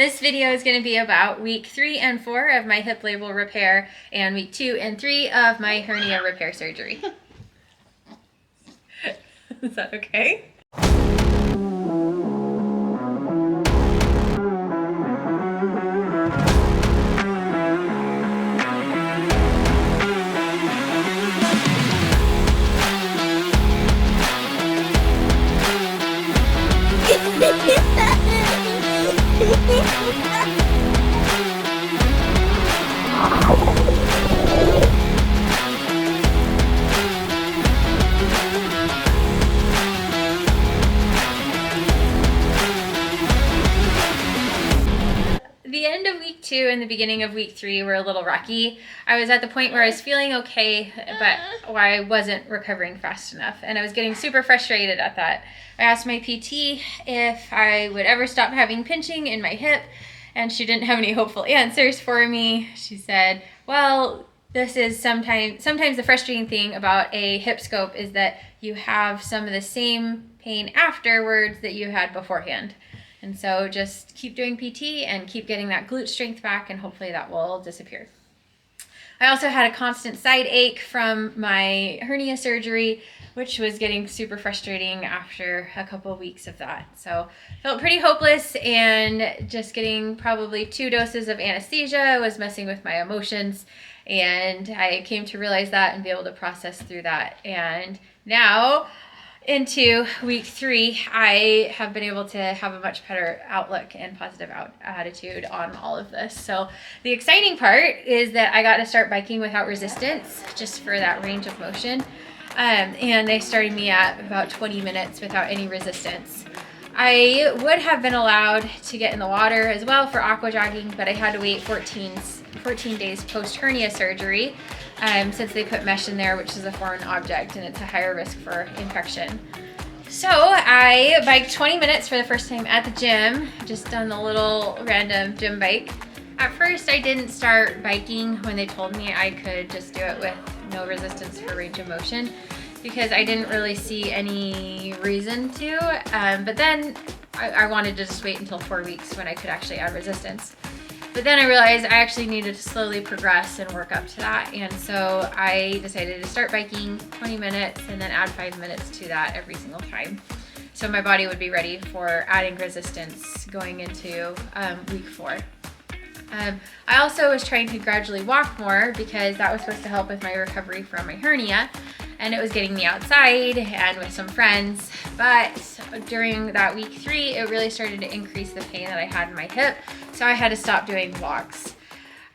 This video is going to be about week 3 and 4 of my hip labral repair and week 2 and 3 of my hernia repair surgery. Is that okay? The end of week 2 and the beginning of week 3 were a little rocky. I was at the point where I was feeling okay, but I wasn't recovering fast enough, and I was getting super frustrated at that. I asked my PT if I would ever stop having pinching in my hip, and she didn't have any hopeful answers for me. She said, well, this is sometimes the frustrating thing about a hip scope is that you have some of the same pain afterwards that you had beforehand. And so just keep doing PT and keep getting that glute strength back, and hopefully that will disappear. I also had a constant side ache from my hernia surgery, which was getting super frustrating after a couple of weeks of that. So felt pretty hopeless, and just getting probably 2 doses of anesthesia was messing with my emotions. And I came to realize that and be able to process through that. And now, into week 3, I have been able to have a much better outlook and positive attitude on all of this. So the exciting part is that I got to start biking without resistance, just for that range of motion. And they started me at about 20 minutes without any resistance. I would have been allowed to get in the water as well for aqua jogging, but I had to wait 14 days post hernia surgery, since they put mesh in there, which is a foreign object, and it's a higher risk for infection. So I biked 20 minutes for the first time at the gym, just done the little random gym bike. At first, I didn't start biking when they told me I could just do it with no resistance for range of motion, because I didn't really see any reason to. But then I wanted to just wait until 4 weeks when I could actually add resistance. But then I realized I actually needed to slowly progress and work up to that. And so I decided to start biking 20 minutes and then add 5 minutes to that every single time. So my body would be ready for adding resistance going into week 4. I also was trying to gradually walk more, because that was supposed to help with my recovery from my hernia, and it was getting me outside and with some friends. But during that week 3, it really started to increase the pain that I had in my hip, so I had to stop doing walks.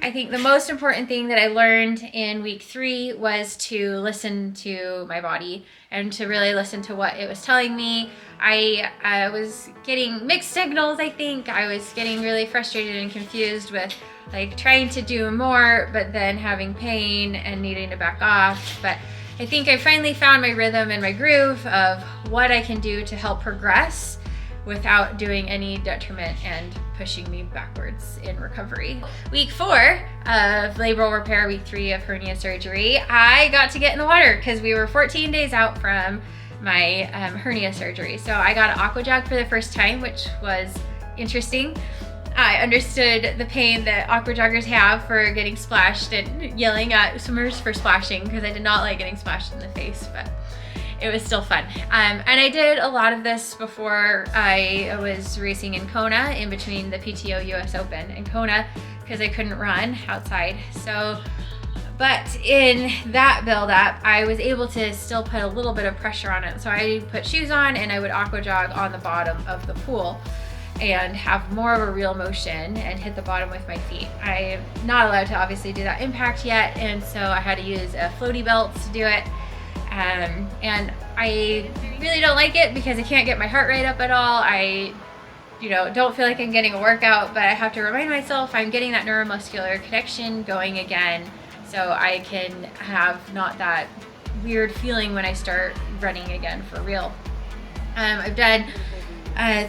I think the most important thing that I learned in week 3 was to listen to my body and to really listen to what it was telling me. I was getting mixed signals, I think. I was getting really frustrated and confused with like trying to do more, but then having pain and needing to back off. But I think I finally found my rhythm and my groove of what I can do to help progress without doing any detriment and pushing me backwards in recovery. Week 4 of labral repair, week 3 of hernia surgery, I got to get in the water because we were 14 days out from my hernia surgery. So I got an aqua jog for the first time, which was interesting. I understood the pain that aqua joggers have for getting splashed and yelling at swimmers for splashing, because I did not like getting splashed in the face, but it was still fun. And I did a lot of this before I was racing in Kona, in between the PTO US Open and Kona, because I couldn't run outside. But in that build-up, I was able to still put a little bit of pressure on it. So I put shoes on and I would aqua jog on the bottom of the pool and have more of a real motion and hit the bottom with my feet. I'm not allowed to obviously do that impact yet, and so I had to use a floaty belt to do it. And I really don't like it because I can't get my heart rate up at all. I don't feel like I'm getting a workout, but I have to remind myself I'm getting that neuromuscular connection going again, so I can have not that weird feeling when I start running again for real. I've done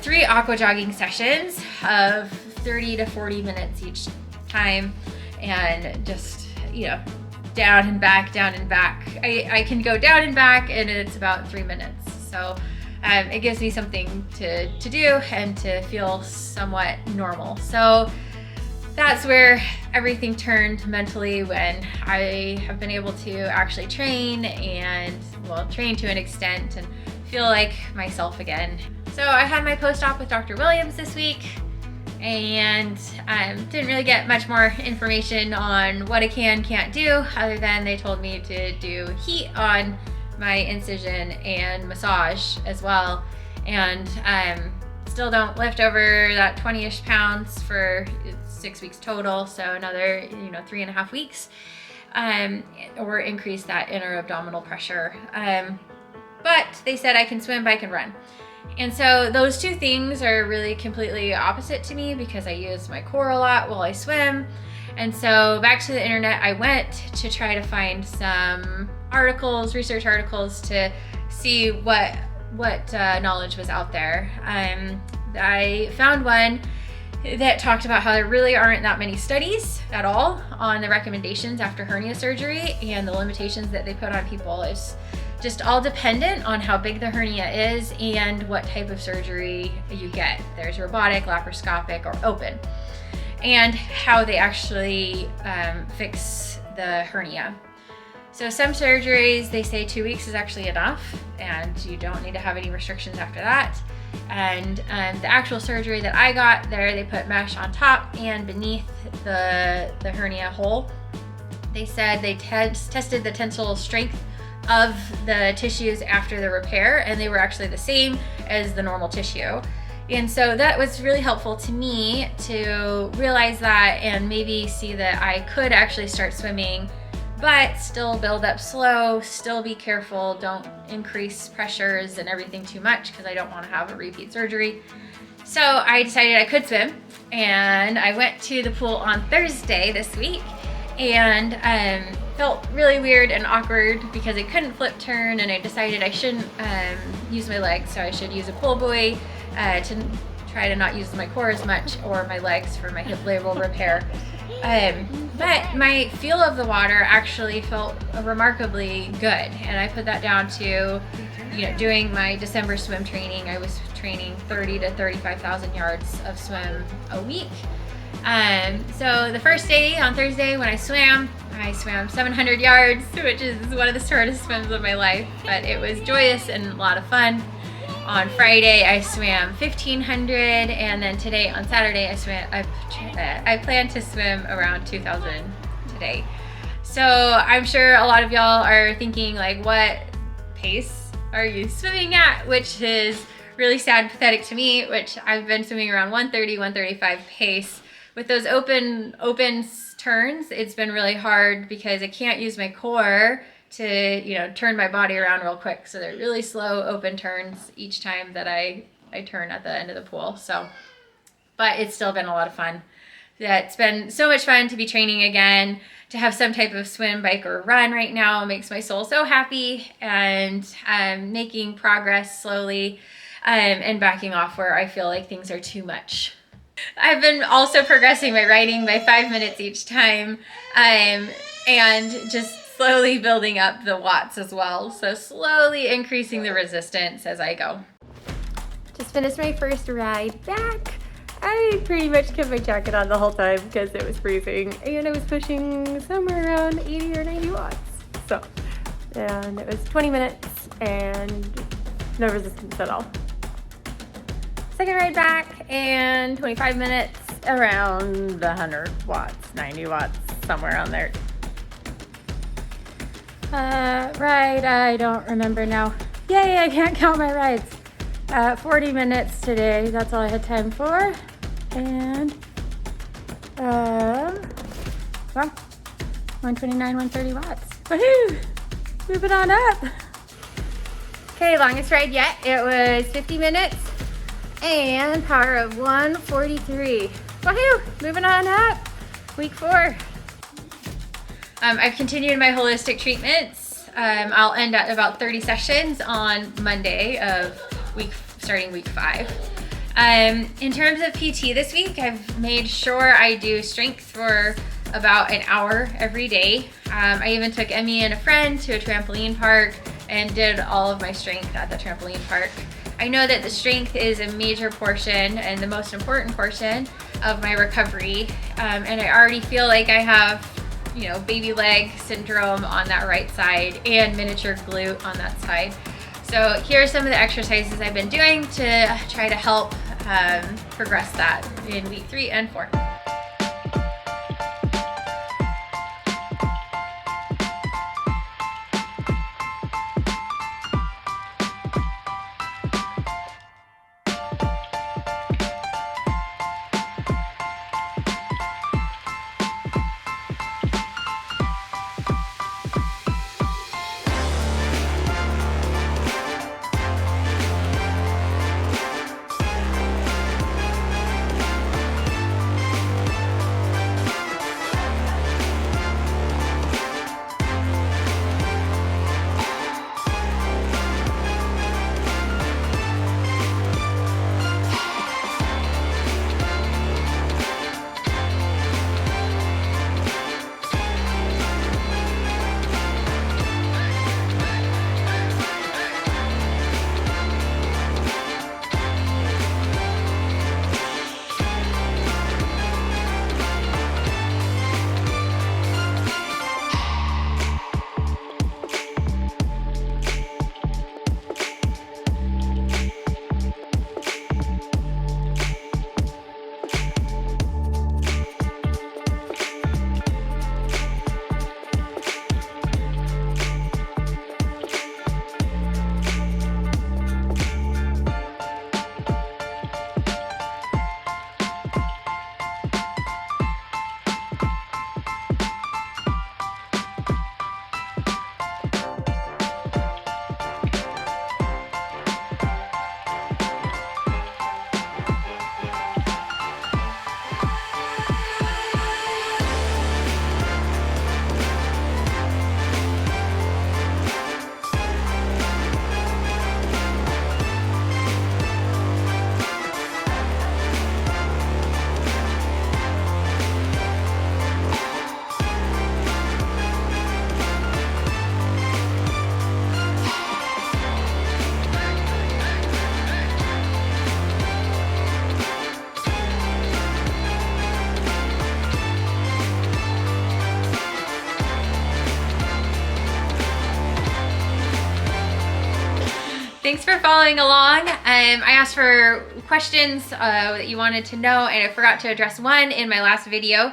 3 aqua jogging sessions of 30 to 40 minutes each time, and just, down and back, down and back. I can go down and back, and it's about 3 minutes. So it gives me something to do and to feel somewhat normal. So that's where everything turned mentally, when I have been able to actually train and, well, train to an extent and feel like myself again. So I had my post-op with Dr. Williams this week, and didn't really get much more information on what I can't do, other than they told me to do heat on my incision and massage as well. And still don't lift over that 20-ish pounds for 6 weeks total, so another 3.5 weeks, or increase that inner abdominal pressure. But they said I can swim, bike, and run. And so those two things are really completely opposite to me, because I use my core a lot while I swim. And so back to the internet I went to try to find some articles, research articles, to see what knowledge was out there. I found one that talked about how there really aren't that many studies at all on the recommendations after hernia surgery, and the limitations that they put on people is just all dependent on how big the hernia is and what type of surgery you get. There's robotic, laparoscopic, or open, and how they actually fix the hernia. So some surgeries, they say 2 weeks is actually enough, and you don't need to have any restrictions after that. And the actual surgery that I got there, they put mesh on top and beneath the hernia hole. They said they tested the tensile strength of the tissues after the repair, and they were actually the same as the normal tissue. And so that was really helpful to me to realize that, and maybe see that I could actually start swimming, but still build up slow, still be careful, don't increase pressures and everything too much, because I don't want to have a repeat surgery. So I decided I could swim, and I went to the pool on Thursday this week, and felt really weird and awkward because I couldn't flip turn, and I decided I shouldn't use my legs, so I should use a pull buoy to try to not use my core as much, or my legs for my hip labral repair. But my feel of the water actually felt remarkably good, and I put that down to doing my December swim training. I was training 30 to 35,000 yards of swim a week. So the first day, on Thursday, when I swam 700 yards, which is one of the shortest swims of my life, but it was joyous and a lot of fun. On Friday, I swam 1,500, and then today, on Saturday, I plan to swim around 2,000 today. So I'm sure a lot of y'all are thinking, like, what pace are you swimming at? Which is really sad and pathetic to me, which I've been swimming around 130, 135 pace. With those open turns, it's been really hard because I can't use my core to turn my body around real quick. So they're really slow open turns each time that I turn at the end of the pool. So, but it's still been a lot of fun. Yeah, it's been so much fun to be training again, to have some type of swim, bike, or run right now makes my soul so happy, and making progress slowly, and backing off where I feel like things are too much. I've been also progressing my riding by 5 minutes each time, and just slowly building up the watts as well. So slowly increasing the resistance as I go. Just finished my first ride back. I pretty much kept my jacket on the whole time because it was freezing, and I was pushing somewhere around 80 or 90 watts. So, and it was 20 minutes and no resistance at all. Second ride back, and 25 minutes, around 100 watts, 90 watts, somewhere on there. Ride, I don't remember now. Yay, I can't count my rides. 40 minutes today, that's all I had time for. And, well, 129, 130 watts. Woohoo! Moving on up. Okay, longest ride yet. It was 50 minutes and power of 143. Woohoo! Moving on up. Week 4. I've continued my holistic treatments. I'll end at about 30 sessions on Monday of starting week 5. In terms of PT this week, I've made sure I do strength for about an hour every day. I even took Emmy and a friend to a trampoline park and did all of my strength at the trampoline park. I know that the strength is a major portion and the most important portion of my recovery. And I already feel like I have, you know, baby leg syndrome on that right side and miniature glute on that side. So here are some of the exercises I've been doing to try to help progress that in week 3 and 4. Thanks for following along. I asked for questions that you wanted to know, and I forgot to address one in my last video.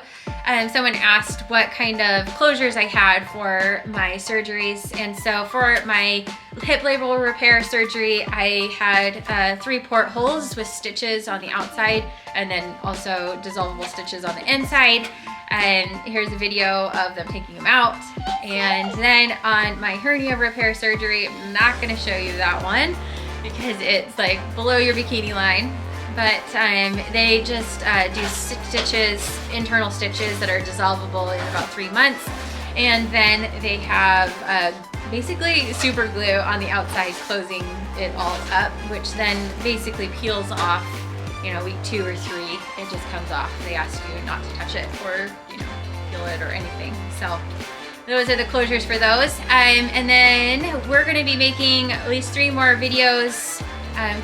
Someone asked what kind of closures I had for my surgeries, and so for my hip labral repair surgery, I had 3 portholes with stitches on the outside, and then also dissolvable stitches on the inside. And here's a video of them taking them out. And then on my hernia repair surgery, I'm not gonna show you that one because it's like below your bikini line. But they just do stitches, internal stitches that are dissolvable in about 3 months. And then they have basically super glue on the outside closing it all up, which then basically peels off, you know, week 2 or 3, it just comes off. They ask you not to touch it or, you know, peel it or anything. So those are the closures for those. And then we're gonna be making at least 3 more videos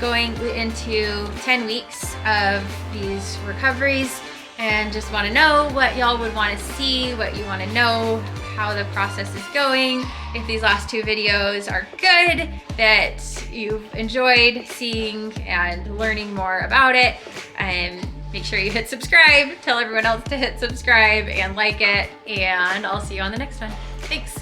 going into 10 weeks of these recoveries, and just wanna know what y'all would wanna see, what you wanna know, how the process is going. If these last 2 videos are good, that you've enjoyed seeing and learning more about it, make sure you hit subscribe, tell everyone else to hit subscribe and like it, and I'll see you on the next one. Thanks.